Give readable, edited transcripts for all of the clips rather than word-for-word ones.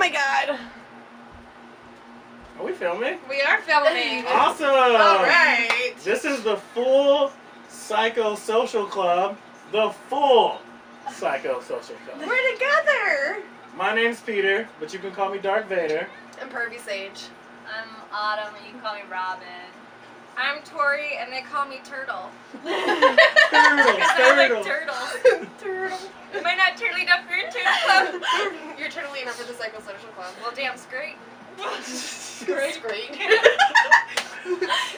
my god. Are we filming? We are filming. Awesome! Alright. This is the full Psychosocial Club. The full Psychosocial Club. We're together. My name's Peter, but you can call me Darth Vader. I'm Pervy Sage. I'm Autumn, and you can call me Robin. I'm Tori, and they call me Turtle. Turtle. I like turtles. Turtle. Am I not turtly enough for your turtle club? You're turtly enough for the Psychosocial Club. Well, damn straight. Great. Great.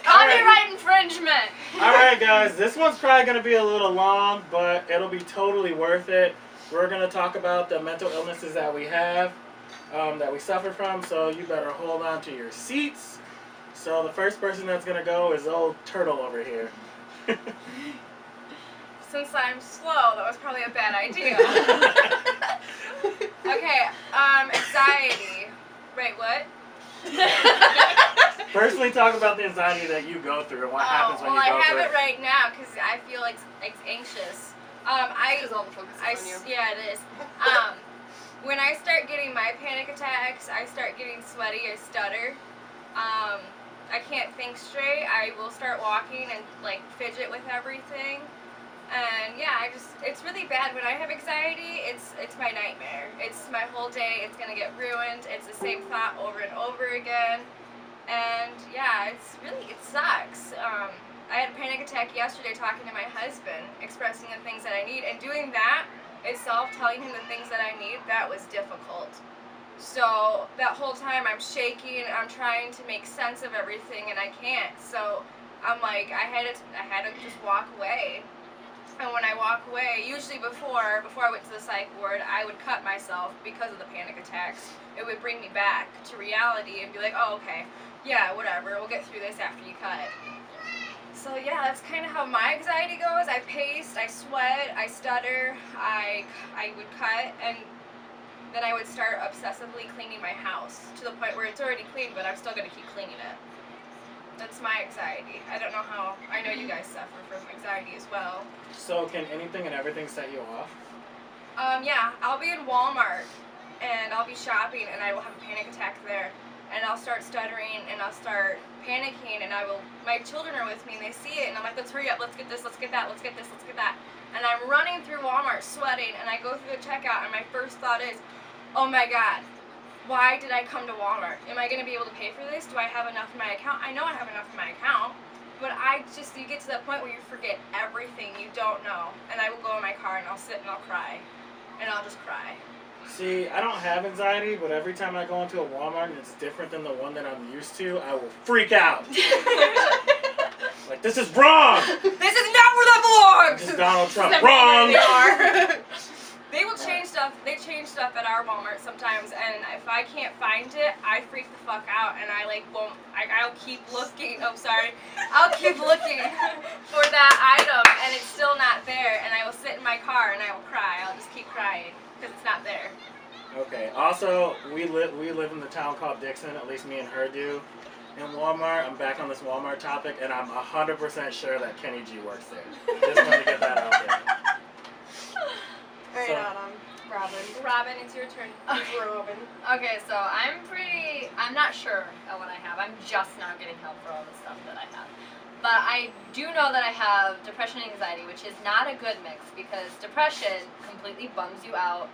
Copyright infringement! Alright guys, this one's probably going to be a little long, but it'll be totally worth it. We're going to talk about the mental illnesses that we have, that we suffer from, so you better hold on to your seats. So the first person that's going to go is old Turtle over here. Since I'm slow, that was probably a bad idea. Okay, anxiety. Wait, what? Personally, talk about the anxiety that you go through and what happens when you go I have through it right now because I feel like anxious. Because all the focus is on you. Yeah, it is. When I start getting my panic attacks, I start getting sweaty, I stutter. I can't think straight. I will start walking and like fidget with everything. And yeah, it's really bad. When I have anxiety, it's my nightmare. It's my whole day. It's gonna get ruined. It's the same thought over and over again. And yeah, it sucks. I had a panic attack yesterday talking to my husband, expressing the things that I need, and doing that itself, telling him the things that I need, that was difficult. So that whole time I'm shaking, I'm trying to make sense of everything, and I can't. So I'm like, I had to just walk away. And when I walk away, usually before I went to the psych ward, I would cut myself because of the panic attacks. It would bring me back to reality and be like, oh, okay, yeah, whatever, we'll get through this after you cut. So yeah, that's kind of how my anxiety goes. I pace, I sweat, I stutter, I would cut, and then I would start obsessively cleaning my house to the point where it's already clean, but I'm still going to keep cleaning it. That's my anxiety. I don't know how. I know you guys suffer from anxiety as well. So can anything and everything set you off? Yeah, I'll be in Walmart and I'll be shopping and I will have a panic attack there. And I'll start stuttering and I'll start panicking and my children are with me and they see it and I'm like, let's hurry up, let's get this, let's get that, let's get this, let's get that. And I'm running through Walmart sweating and I go through the checkout and my first thought is, oh my God, why did I come to Walmart? Am I going to be able to pay for this? Do I have enough in my account? I know I have enough in my account, but you get to that point where you forget everything you don't know. And I will go in my car and I'll sit and I'll cry. And I'll just cry. See, I don't have anxiety, but every time I go into a Walmart and it's different than the one that I'm used to, I will freak out. Like, this is wrong! This is not where that belongs! This is Donald Trump. Wrong! They are. They will change stuff. They change stuff at our Walmart sometimes, and if I can't find it, I freak the fuck out, and I won't. I'll keep looking. Oh, sorry. I'll keep looking for that item, and it's still not there, and I will sit in my car and I will cry. I'll just keep crying because it's not there. Okay. Also, we live in the town called Dixon. At least me and her do. In Walmart, I'm back on this Walmart topic, and I'm 100% sure that Kenny G works there. Just wanted to get that out there. Alright, Autumn. Robin, it's your turn. Robin. Okay, so I'm not sure of what I have. I'm just now getting help for all the stuff that I have. But I do know that I have depression and anxiety, which is not a good mix because depression completely bums you out.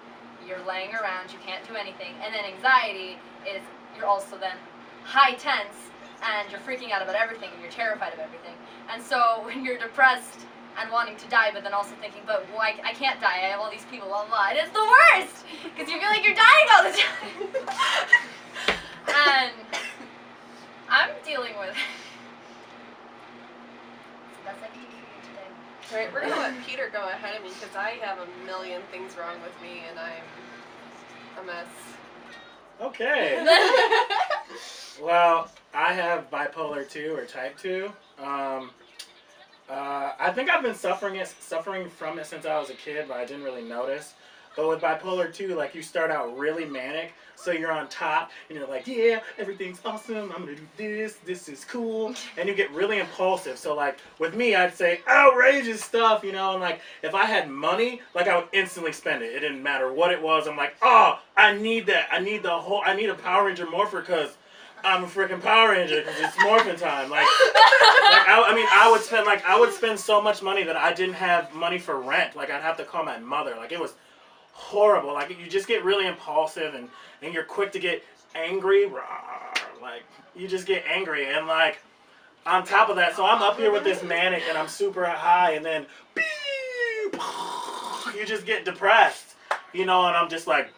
You're laying around, you can't do anything. And then anxiety is you're also then high tense and you're freaking out about everything and you're terrified of everything. And so when you're depressed and wanting to die, but then also thinking, but well, I can't die, I have all these people, blah, blah, blah. It is the worst! Because you feel like you're dying all the time. And I'm dealing with it. So that's like today. Alright, we're going to let Peter go ahead of me because I have a million things wrong with me and I'm a mess. Okay. Well, I have bipolar 2 or type 2. I think I've been suffering from it since I was a kid, but I didn't really notice. But with bipolar 2, like you start out really manic, so you're on top, and you're like, yeah, everything's awesome. I'm gonna do this. This is cool, and you get really impulsive. So like with me, I'd say outrageous stuff, you know, and like if I had money, like I would instantly spend it. It didn't matter what it was. I'm like, oh, I need that. I need a Power Ranger morpher because I'm a freaking Power Ranger because it's morphin' time. I would spend so much money that I didn't have money for rent. Like I'd have to call my mother. Like it was horrible. Like you just get really impulsive and you're quick to get angry. Like you just get angry and like on top of that, so I'm up here with this manic and I'm super high and then you just get depressed, you know, and I'm just like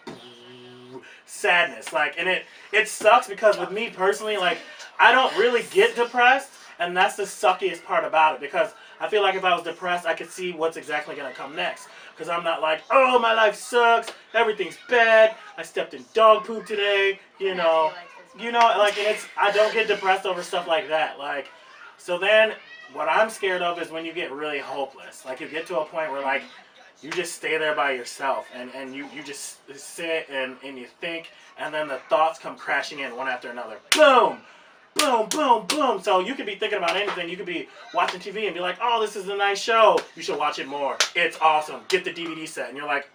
sadness. Like and it sucks because with me personally, like I don't really get depressed, and that's the suckiest part about it because I feel like if I was depressed, I could see what's exactly gonna come next. Because I'm not like, oh, my life sucks, everything's bad, I stepped in dog poop today, you know, like, and I don't get depressed over stuff like that, like, so then, what I'm scared of is when you get really hopeless, like, you get to a point where, like, you just stay there by yourself, and you just sit and you think, and then the thoughts come crashing in one after another, boom! Boom, boom, boom. So you could be thinking about anything. You could be watching TV and be like, oh, this is a nice show. You should watch it more. It's awesome. Get the DVD set. And you're like,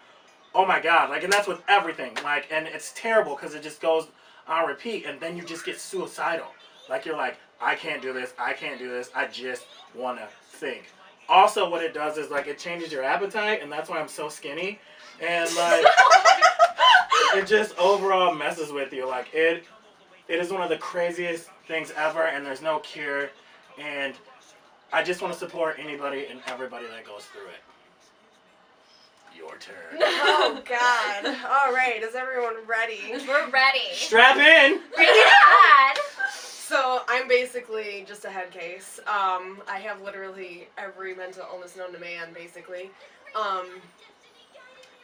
oh my God. Like, and that's with everything. Like, and it's terrible because it just goes on repeat. And then you just get suicidal. Like, you're like, I can't do this. I can't do this. I just want to think. Also, what it does is, like, it changes your appetite. And that's why I'm so skinny. And, like, it just overall messes with you. Like, it is one of the craziest things ever, and there's no cure, and I just want to support anybody and everybody that goes through it. Your turn. Oh, God. All right. Is everyone ready? We're ready. Strap in! Bring it on. So, I'm basically just a head case. I have literally every mental illness known to man, basically. I'm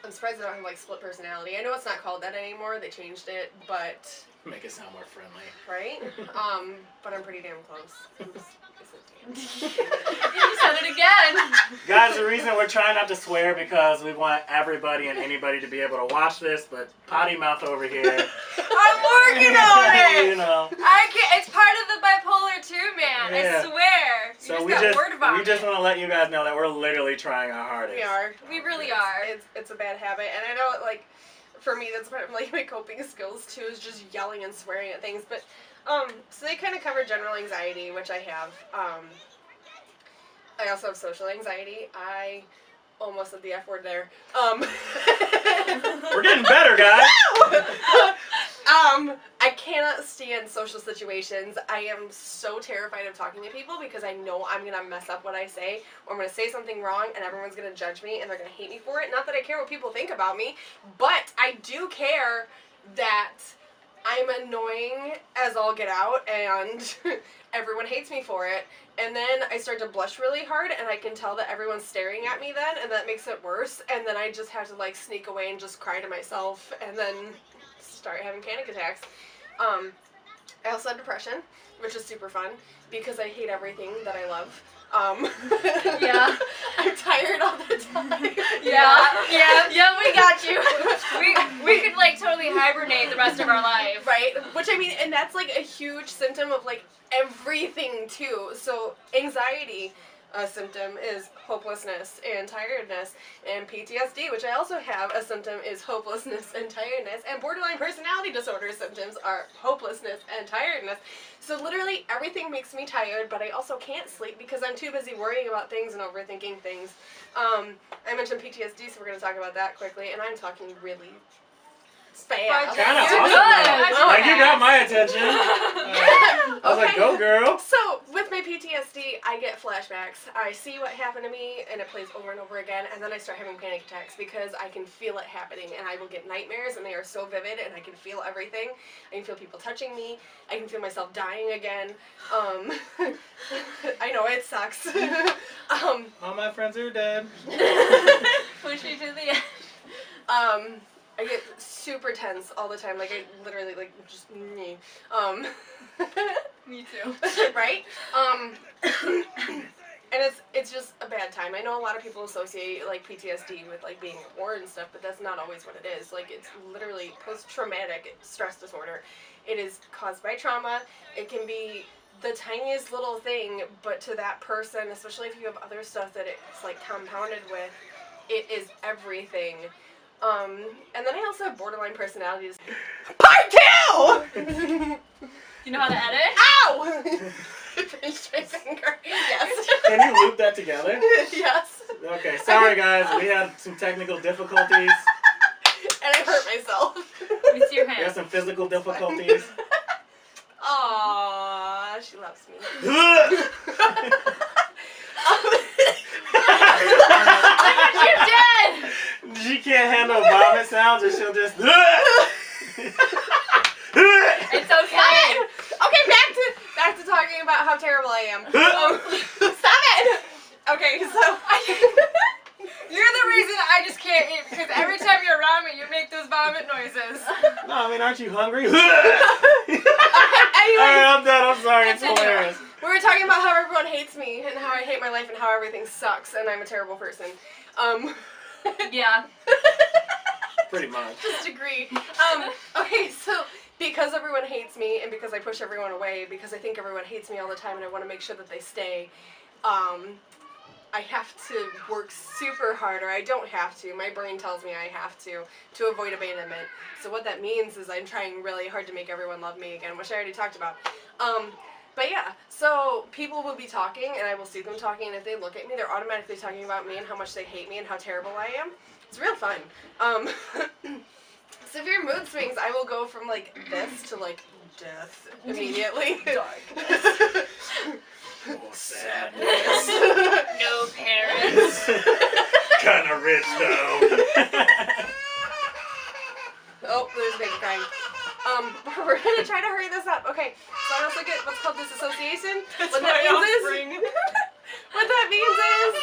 surprised I don't have, like, split personality. I know it's not called that anymore. They changed it, but... Make it sound more friendly. Right? But I'm pretty damn close. Oops. You said it again. Guys, the reason we're trying not to swear because we want everybody and anybody to be able to watch this, but potty mouth over here. I'm working on it. You know. I can't. It's part of the bipolar too, man. Yeah. I swear. You So just we got just word vomit. want to let you guys know that we're literally trying our hardest. We are. We really are. It's a bad habit, and I know, like, for me, that's part of, like, my coping skills, too, is just yelling and swearing at things, but, so they kind of cover general anxiety, which I have. I also have social anxiety. I almost said the F word there. We're getting better, guys. I cannot stand social situations. I am so terrified of talking to people because I know I'm going to mess up what I say, or I'm going to say something wrong and everyone's going to judge me and they're going to hate me for it. Not that I care what people think about me, but I do care that I'm annoying as all get out and everyone hates me for it. And then I start to blush really hard and I can tell that everyone's staring at me then, and that makes it worse. And then I just have to, like, sneak away and just cry to myself and then start having panic attacks. I also have depression, which is super fun because I hate everything that I love. Yeah. I'm tired all the time. Yeah, we got you. We could, like, totally hibernate the rest of our life. Right? Which, I mean, and that's, like, a huge symptom of, like, everything, too. So, anxiety, a symptom is hopelessness and tiredness, and PTSD, which I also have, a symptom is hopelessness and tiredness, and borderline personality disorder symptoms are hopelessness and tiredness. So literally everything makes me tired, but I also can't sleep because I'm too busy worrying about things and overthinking things. I mentioned PTSD, so we're going to talk about that quickly, and I'm talking really fast. Kind of You're awesome. good. Though. Like, you got my attention. I was like, go girl. So, with my PTSD, I get flashbacks. I see what happened to me, and it plays over and over again, and then I start having panic attacks because I can feel it happening, and I will get nightmares, and they are so vivid, and I can feel everything. I can feel people touching me. I can feel myself dying again. I know, it sucks. All my friends are dead. Push you to the end. I get super tense all the time. Like, I literally, like, just me. Me too. Right? And it's just a bad time. I know a lot of people associate like PTSD with like being at war and stuff, but that's not always what it is. Like it's literally post-traumatic stress disorder. It is caused by trauma. It can be the tiniest little thing, but to that person, especially if you have other stuff that it's like compounded with, it is everything. And then I also have borderline personality. Part 2! You know how to edit? Ow! Pinched my finger. Yes. Can you loop that together? Yes. Okay, sorry guys, we had some technical difficulties. And I hurt myself. Let me see your We had hand. some physical difficulties. Aww, she loves me. You did! She can't handle vomit sounds, or she'll just. It's okay. Okay, back to talking about how terrible I am. Stop it! Okay, so You're the reason I just can't eat because every time you're around me, you make those vomit noises. No, I mean, aren't you hungry? anyways, Alright, I'm done. I'm sorry. It's Continue. hilarious. we were talking about how everyone hates me and how I hate my life and how everything sucks and I'm a terrible person. Yeah. Pretty much. Just agree. Okay, so because everyone hates me and because I push everyone away, because I think everyone hates me all the time and I want to make sure that they stay, I have to work super hard, or I don't have to. My brain tells me I have to avoid abandonment. So what that means is I'm trying really hard to make everyone love me again, which I already talked about. But yeah, so people will be talking, and I will see them talking, and if they look at me, they're automatically talking about me and how much they hate me and how terrible I am. It's real fun. Severe mood swings, I will go from, like, this to, like, death immediately. Dark. Oh, sadness. No parents. Kinda rich, though. Oh, there's a baby crying. We're gonna try to hurry this up. Okay, so I also get what's called disassociation. What that means is, what that means is,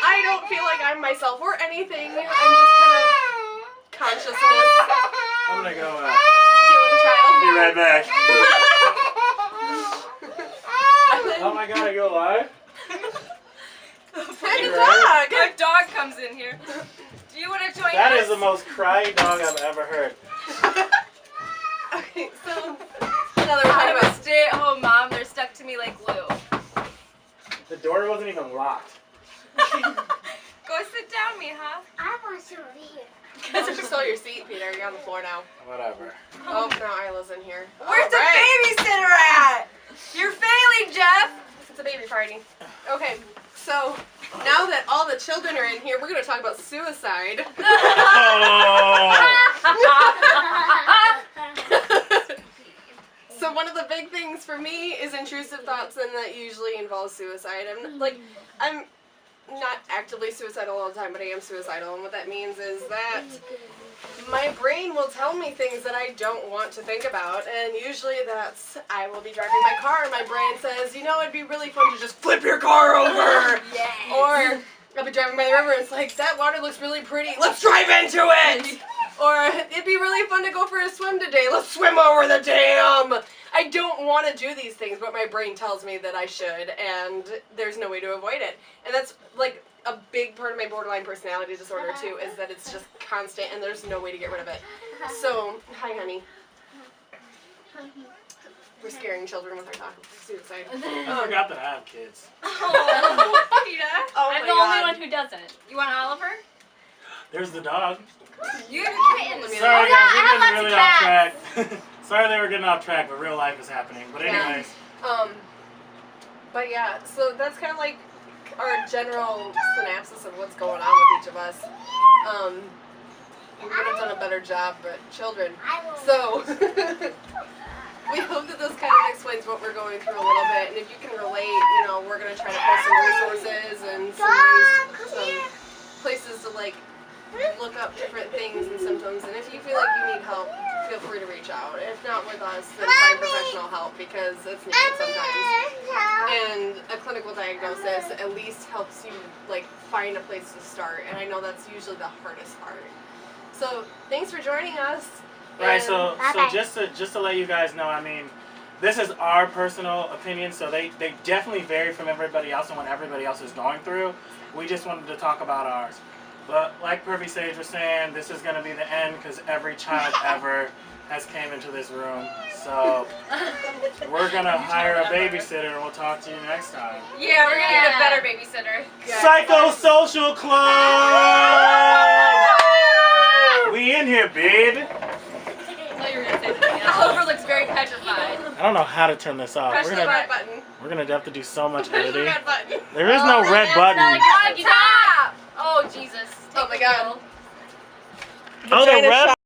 I don't feel like I'm myself or anything. I'm just kind of consciousness. I'm gonna go Deal with the child. be right back. Oh my god, I go live? And a dog. A dog comes in here. Do you want to join That us? is the most crying dog I've ever heard. Okay, so now that we're talking I'm a about stay-at-home mom. They're stuck to me like glue. The door wasn't even locked. Go sit down, Mija. I want to sit over here. Just stole your seat, Peter. You're on the floor now. Whatever. Oh, now Isla's in here. Where's the Alright. babysitter at? You're failing, Jeff. It's a baby party. Okay, so now that all the children are in here, we're going to talk about suicide. So one of the big things for me is intrusive thoughts, and that usually involves suicide. I'm not actively suicidal all the time, but I am suicidal, and what that means is that my brain will tell me things that I don't want to think about, and usually that's, I will be driving my car and my brain says, you know, it'd be really fun to just flip your car over. Yes. Or I'll be driving by the river and it's like, that water looks really pretty, let's drive into it. Or it'd be really fun to go for a swim today, let's swim over the dam. I don't want to do these things, but my brain tells me that I should, and there's no way to avoid it. And that's like a big part of my borderline personality disorder too, is that it's just constant and there's no way to get rid of it. So, hi honey. We're scaring children with our talk of suicide. I forgot that I have kids. Oh, Peter. Oh I'm my the God. only one who doesn't. You want Oliver? There's the dog. You have a kitten. Let me- Sorry Oh, guys, no, I we're have getting lots really of off cats. track. Sorry they were getting off track, but real life is happening. But Yeah. anyways. But yeah, so that's kind of like our general synopsis of what's going on with each of us. We could have done a better job, but children. So, we hope that this kind of explains what we're going through a little bit, and if you can relate, you know, we're going to try to post some resources and some places to, like, look up different things and symptoms, and if you feel like you need help, feel free to reach out. If not with us, then find professional help, because it's needed sometimes. And a clinical diagnosis at least helps you, like, find a place to start, and I know that's usually the hardest part. So, thanks for joining us. Right, And- so Bye-bye. just to let you guys know, I mean, this is our personal opinion, so they definitely vary from everybody else and what everybody else is going through. We just wanted to talk about ours. But like Perfect Sage was saying, this is going to be the end because every child ever has came into this room. So we're going to hire a babysitter and we'll talk to you next time. Yeah, we're gonna get a better babysitter. Psychosocial Club! We in here, baby. I thought you were gonna say something else. Oliver looks very petrified. I don't know how to turn this off. Press the red button. We're gonna have to do so much Press the editing. red button. There is no red button. On top! Oh, Jesus. Oh my God. Oh, the red